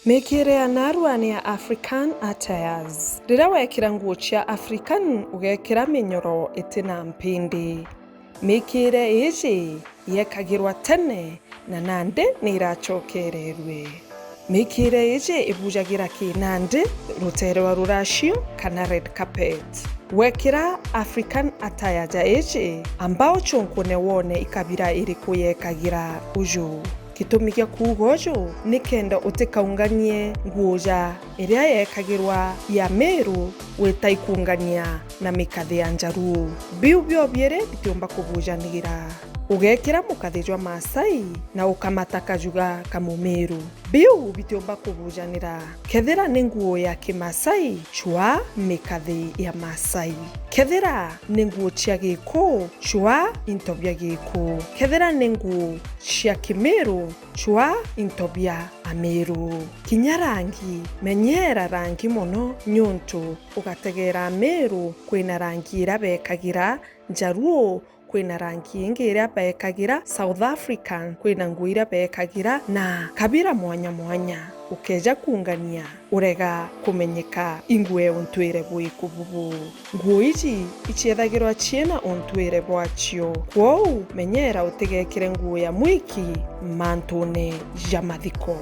Mĩkĩre ya narua nĩ ya African attires. Rĩrĩa wekĩra nguo cia African ũgekĩra mĩnyoro ĩtina mpindi. Mĩkĩre ĩjĩ yekagĩrwa tene na nandĩ nĩ iracokererwe. Mĩkĩre ĩjĩ ĩbujagira kĩnandĩ rũtere wa rũracio kana red carpet. Wekĩra African attire ja ĩjĩ ambao chonkone wone ikabira ĩrĩkũ yekagira uju. Gĩtũmi gĩa kuuga ũjũ nĩ kenda ũtikaunganie nguo ja ĩrĩa yekagĩrwa ya Meru wĩta ikungania na mĩkathĩ ya Njaruo. Biu bio bĩrĩ bitiumba kubujanĩra. Ũgekĩra mũkathĩ jwa Maasai na ũkamata kajuga kamu Meru. Biu bitiumba kubujanĩra. Kethĩra nĩ nguo ya Kĩmaasai chwa mĩkathĩ ya Maasai. Kethĩra nĩ nguo cia Gĩkũyũ chwa into bya Gĩkũyũ. Kethĩra nĩ nguo cia Kĩmeru chwa into bya Ameru. Kinya rangi menyera rangi muno nyuntu ugategera Meru kwĩna rangi ĩrĩa bekagira Njaruo kwĩna rangi ĩngĩ ĩrĩa bekagira South African kwĩna nguo ĩrĩa bekagira na kabira mwanya mwanya ukeja kungania urega kumenyeka ingwe untwire bwiku bubu. Nguo ici ichiethagirwa chiena untwire bwacio kwou menyera utigekire nguo ya mwiki mantune ja mathiko.